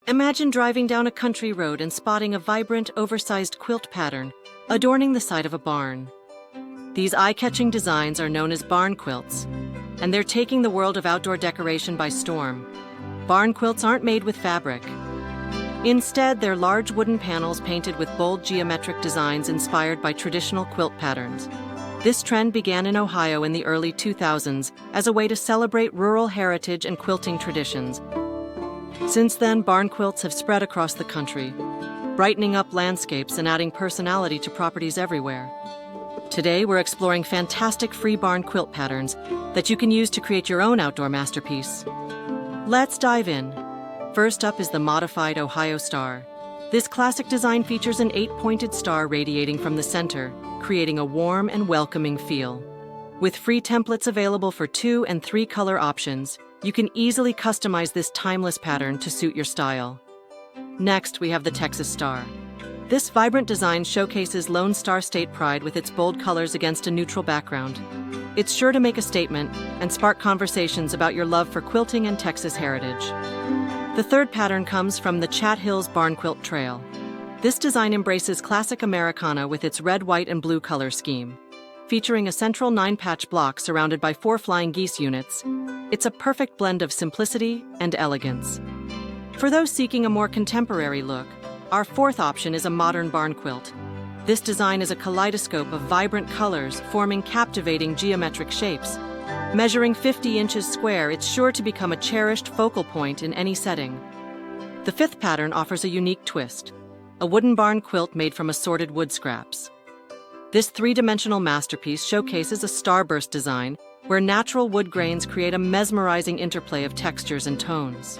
Imagine driving down a country road and spotting a vibrant, oversized quilt pattern adorning the side of a barn. These eye-catching designs are known as barn quilts, and they're taking the world of outdoor decoration by storm. Barn quilts aren't made with fabric. Instead, they're large wooden panels painted with bold geometric designs inspired by traditional quilt patterns. This trend began in Ohio in the early 2000s as a way to celebrate rural heritage and quilting traditions. Since then, barn quilts have spread across the country, brightening up landscapes and adding personality to properties everywhere. Today, we're exploring fantastic free barn quilt patterns that you can use to create your own outdoor masterpiece. Let's dive in. First up is the modified Ohio Star. This classic design features an 8-pointed star radiating from the center, creating a warm and welcoming feel. With free templates available for 2 and 3 color options, you can easily customize this timeless pattern to suit your style. Next, we have the Texas Star. This vibrant design showcases Lone Star State pride with its bold colors against a neutral background. It's sure to make a statement and spark conversations about your love for quilting and Texas heritage. The third pattern comes from the Chat Hills Barn Quilt Trail. This design embraces classic Americana with its red, white, and blue color scheme. Featuring a central 9-patch block surrounded by 4 flying geese units, it's a perfect blend of simplicity and elegance. For those seeking a more contemporary look, our fourth option is a modern barn quilt. This design is a kaleidoscope of vibrant colors forming captivating geometric shapes. Measuring 50 inches square, it's sure to become a cherished focal point in any setting. The fifth pattern offers a unique twist, a wooden barn quilt made from assorted wood scraps. This 3-dimensional masterpiece showcases a starburst design where natural wood grains create a mesmerizing interplay of textures and tones.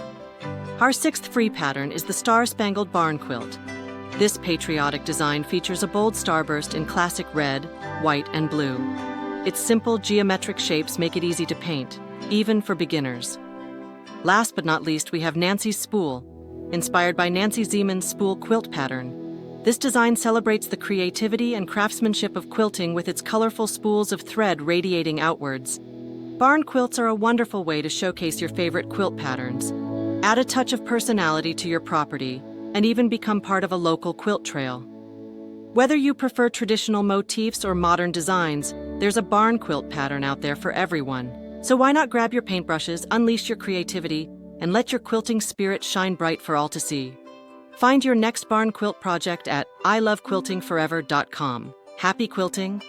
Our sixth free pattern is the Star-Spangled Barn Quilt. This patriotic design features a bold starburst in classic red, white, and blue. Its simple geometric shapes make it easy to paint, even for beginners. Last but not least, we have Nancy's Spool, inspired by Nancy Zeman's spool quilt pattern. This design celebrates the creativity and craftsmanship of quilting with its colorful spools of thread radiating outwards. Barn quilts are a wonderful way to showcase your favorite quilt patterns. Add a touch of personality to your property, and even become part of a local quilt trail. Whether you prefer traditional motifs or modern designs, there's a barn quilt pattern out there for everyone. So why not grab your paintbrushes, unleash your creativity, and let your quilting spirit shine bright for all to see? Find your next barn quilt project at ilovequiltingforever.com. Happy quilting!